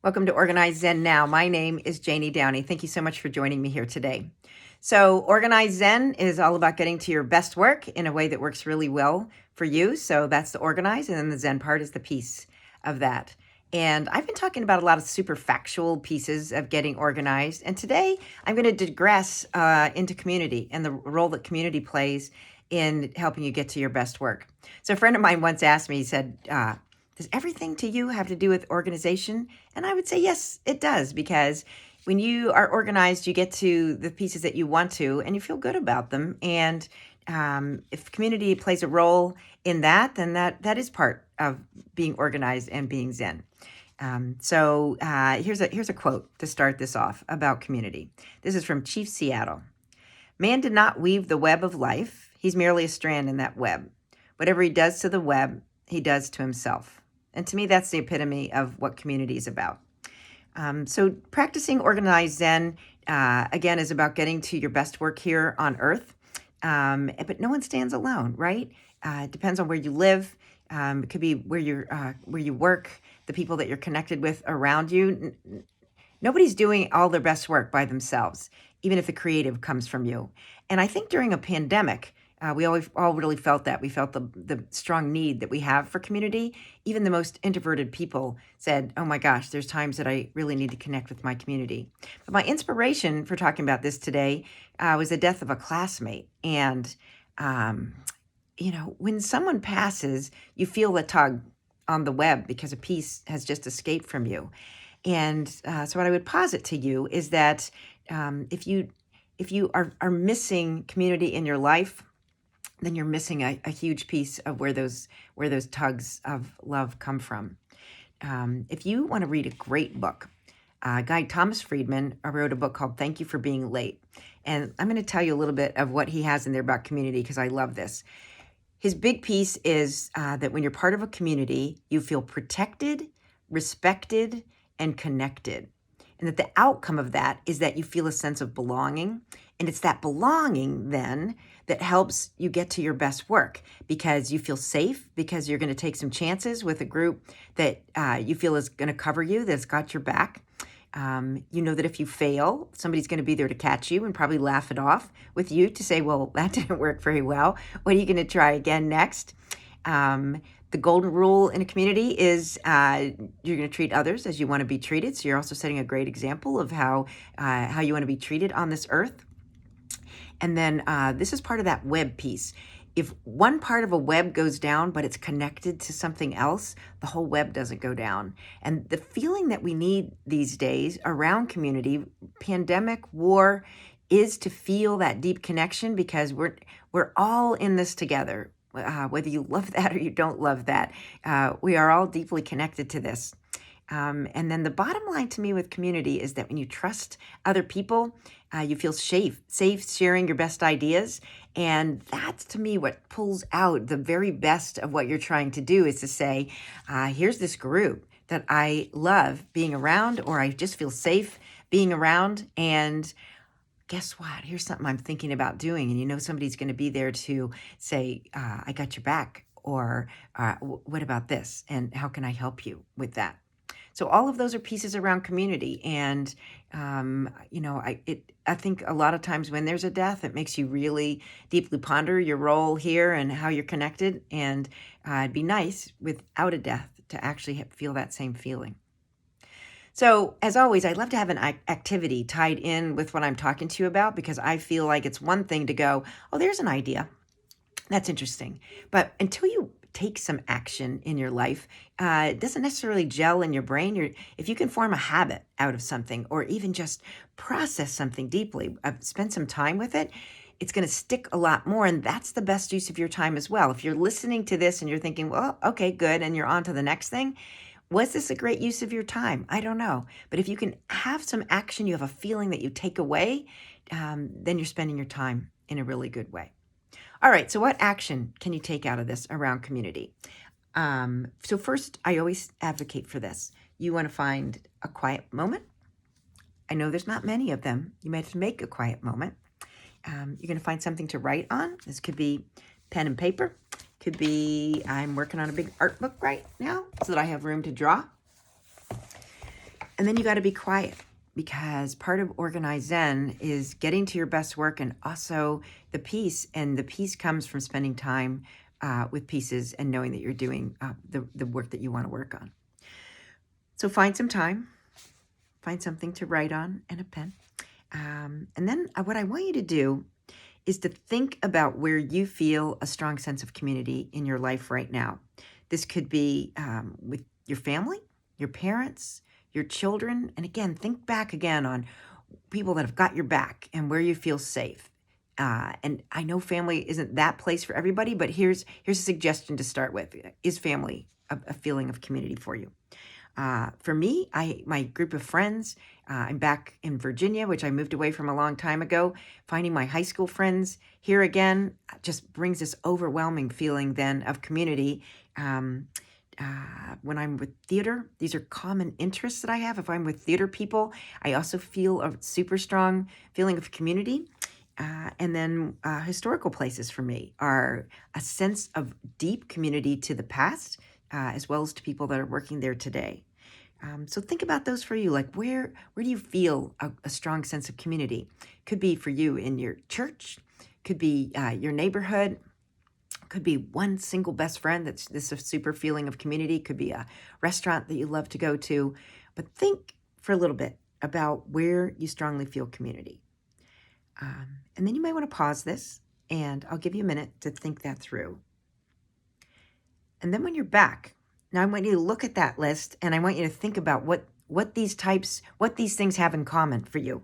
Welcome to Organize Zen Now. My name is Janie Downey. Thank you so much for joining me here today. So, Organize Zen is all about getting to your best work in a way that works really well for you. So, that's the organize, and then the Zen part is the piece of that. And I've been talking about a lot of super factual pieces of getting organized. And today I'm going to digress into community and the role that community plays in helping you get to your best work. So, a friend of mine once asked me, he said, does everything to you have to do with organization? And I would say, yes, it does, because when you are organized, you get to the pieces that you want to, and you feel good about them. And if community plays a role in that, then that is part of being organized and being Zen. Here's a quote to start this off about community. This is from Chief Seattle. Man did not weave the web of life. He's merely a strand in that web. Whatever he does to the web, he does to himself. And to me, that's the epitome of what community is about. So practicing organized Zen, again, is about getting to your best work here on earth. But no one stands alone, right? It depends on where you live. It could be where you work, the people that you're connected with around you. Nobody's doing all their best work by themselves, even if the creative comes from you. And I think during a pandemic, we all really felt that. We felt the strong need that we have for community. Even the most introverted people said, oh my gosh, there's times that I really need to connect with my community. But my inspiration for talking about this today was the death of a classmate. And, when someone passes, you feel a tug on the web because a piece has just escaped from you. And so what I would posit to you is that if you are missing community in your life, then you're missing a huge piece of where those tugs of love come from. If you want to read a great book, guy Thomas Friedman wrote a book called Thank You for Being Late. And I'm going to tell you a little bit of what he has in there about community, because I love this. His big piece is that when you're part of a community, you feel protected, respected, and connected. And that the outcome of that is that you feel a sense of belonging. And it's that belonging then that helps you get to your best work, because you feel safe, because you're going to take some chances with a group that you feel is going to cover you, that's got your back. You know that if you fail, somebody's going to be there to catch you and probably laugh it off with you to say, well, that didn't work very well. What are you going to try again next? The golden rule in a community is you're going to treat others as you want to be treated. So you're also setting a great example of how you want to be treated on this earth. And then this is part of that web piece. If one part of a web goes down, but it's connected to something else, the whole web doesn't go down. And the feeling that we need these days around community, pandemic, war, is to feel that deep connection, because we're all in this together. Whether you love that or you don't love that, we are all deeply connected to this. And then the bottom line to me with community is that when you trust other people, you feel safe sharing your best ideas. And that's, to me, what pulls out the very best of what you're trying to do, is to say, here's this group that I love being around, or I just feel safe being around. And guess what? Here's something I'm thinking about doing. And somebody's going to be there to say, I got your back, or what about this? And how can I help you with that? So all of those are pieces around community. And, I think a lot of times when there's a death, it makes you really deeply ponder your role here and how you're connected. And it'd be nice without a death to actually feel that same feeling. So as always, I'd love to have an activity tied in with what I'm talking to you about, because I feel like it's one thing to go, oh, there's an idea. That's interesting. But until you take some action in your life, it doesn't necessarily gel in your brain. If you can form a habit out of something, or even just process something deeply, spend some time with it, it's going to stick a lot more. And that's the best use of your time as well. If you're listening to this and you're thinking, well, okay, good, and you're on to the next thing, was this a great use of your time? I don't know. But if you can have some action, you have a feeling that you take away, then you're spending your time in a really good way. All right, so what action can you take out of this around community? So first, I always advocate for this. You want to find a quiet moment. I know there's not many of them. You might have to make a quiet moment. You're going to find something to write on. This could be pen and paper. Could be, I'm working on a big art book right now so that I have room to draw. And then you got to be quiet, because part of organized Zen is getting to your best work and also the peace. And the peace comes from spending time with pieces and knowing that you're doing the work that you want to work on. So find some time, find something to write on and a pen. And then what I want you to do is to think about where you feel a strong sense of community in your life right now. This could be with your family, your parents, your children. And again, think back again on people that have got your back and where you feel safe. And I know family isn't that place for everybody, but here's a suggestion to start with. Is family a feeling of community for you? For me, my group of friends, I'm back in Virginia, which I moved away from a long time ago. Finding my high school friends here again just brings this overwhelming feeling then of community. When I'm with theater, these are common interests that I have. If I'm with theater people, I also feel a super strong feeling of community. And then historical places for me are a sense of deep community to the past, as well as to people that are working there today. So think about those for you. Like where do you feel a strong sense of community? Could be for you in your church, could be your neighborhood, could be one single best friend that's this a super feeling of community, could be a restaurant that you love to go to. But think for a little bit about where you strongly feel community. And then you might want to pause this, and I'll give you a minute to think that through. And then when you're back, now I want you to look at that list, and I want you to think about what these things have in common for you.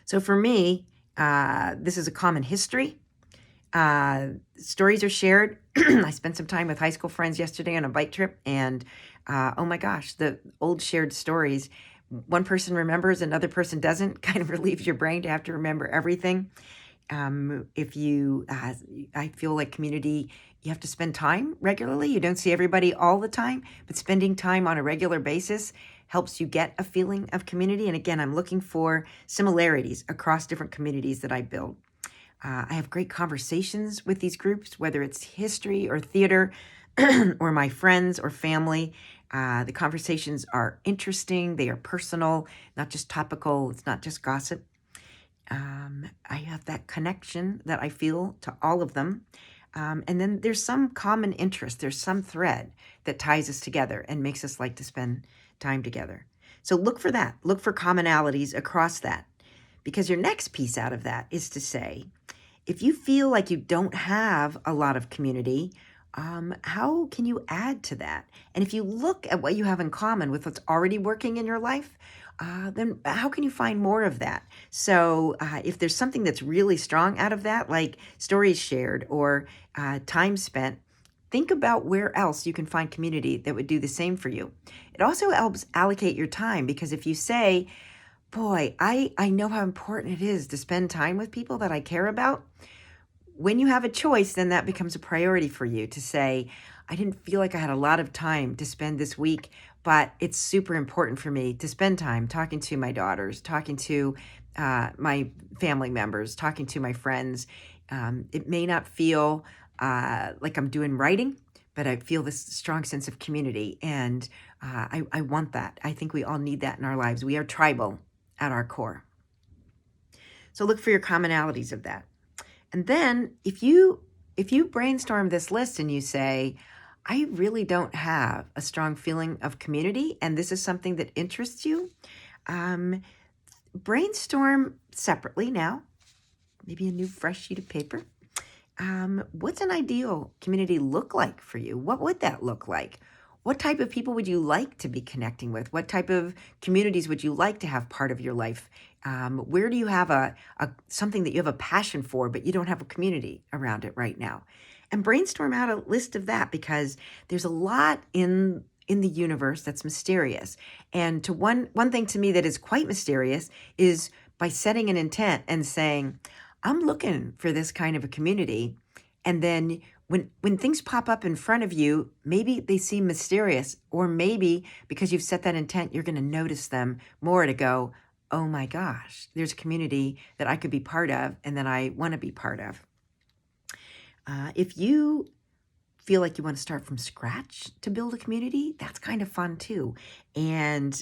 So for me, this is a common history. Stories are shared. I spent some time with high school friends yesterday on a bike trip, and oh my gosh, the old shared stories. One person remembers, another person doesn't. Kind of relieves your brain to have to remember everything. I feel like community, you have to spend time regularly. You don't see everybody all the time, but spending time on a regular basis helps you get a feeling of community. And again, I'm looking for similarities across different communities that I build. I have great conversations with these groups, whether it's history or theater or my friends or family. The conversations are interesting. They are personal, not just topical. It's not just gossip. I have that connection that I feel to all of them. And then there's some common interest. There's some thread that ties us together and makes us like to spend time together. So look for that. Look for commonalities across that. Because your next piece out of that is to say, if you feel like you don't have a lot of community, how can you add to that? And if you look at what you have in common with what's already working in your life, then how can you find more of that? So if there's something that's really strong out of that, like stories shared or time spent, think about where else you can find community that would do the same for you. It also helps allocate your time, because if you say, boy, I know how important it is to spend time with people that I care about. When you have a choice, then that becomes a priority for you to say, I didn't feel like I had a lot of time to spend this week, but it's super important for me to spend time talking to my daughters, talking to my family members, talking to my friends. It may not feel like I'm doing writing, but I feel this strong sense of community, and I want that. I think we all need that in our lives. We are tribal at our core. So look for your commonalities of that. And then if you brainstorm this list and you say, I really don't have a strong feeling of community, and this is something that interests you, brainstorm separately now, maybe a new fresh sheet of paper. What's an ideal community look like for you? What would that look like? What type of people would you like to be connecting with? What type of communities would you like to have part of your life? Where do you have something that you have a passion for, but you don't have a community around it right now? And brainstorm out a list of that, because there's a lot in the universe that's mysterious. And to one thing to me that is quite mysterious is by setting an intent and saying, I'm looking for this kind of a community. And then when things pop up in front of you, maybe they seem mysterious, or maybe because you've set that intent, you're going to notice them more to go, oh my gosh, there's a community that I could be part of and that I want to be part of. If you feel like you want to start from scratch to build a community, that's kind of fun too. And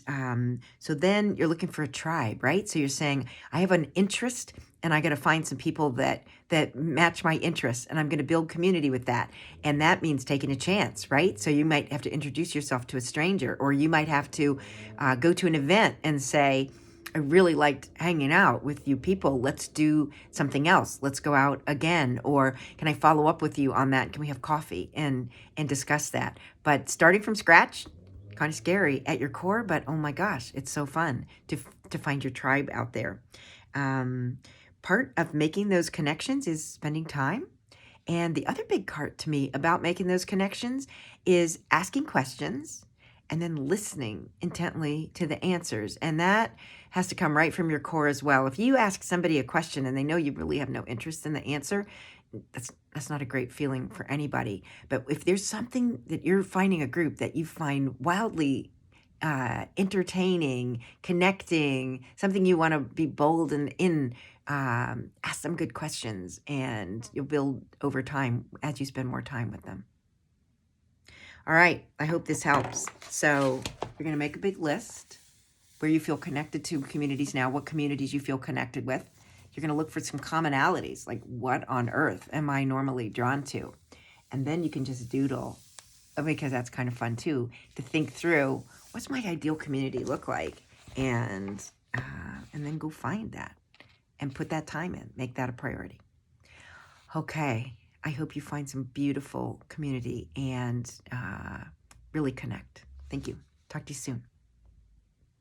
so then you're looking for a tribe, right? So you're saying, I have an interest and I got to find some people that match my interests, and I'm going to build community with that. And that means taking a chance, right? So you might have to introduce yourself to a stranger, or you might have to go to an event and say, I really liked hanging out with you people. Let's do something else. Let's go out again. Or can I follow up with you on that? Can we have coffee and discuss that? But starting from scratch, kind of scary at your core, but oh my gosh, it's so fun to find your tribe out there. Part of making those connections is spending time. And the other big part to me about making those connections is asking questions and then listening intently to the answers. And that has to come right from your core as well. If you ask somebody a question and they know you really have no interest in the answer, that's not a great feeling for anybody. But if there's something that you're finding a group that you find wildly entertaining, connecting, something you want to be bold in, ask them good questions, and you'll build over time as you spend more time with them. All right, I hope this helps. So you're going to make a big list where you feel connected to communities now, what communities you feel connected with. You're going to look for some commonalities, like what on earth am I normally drawn to? And then you can just doodle, because that's kind of fun too, to think through what's my ideal community look like, and then go find that and put that time in, make that a priority. Okay, I hope you find some beautiful community and really connect. Thank you. Talk to you soon.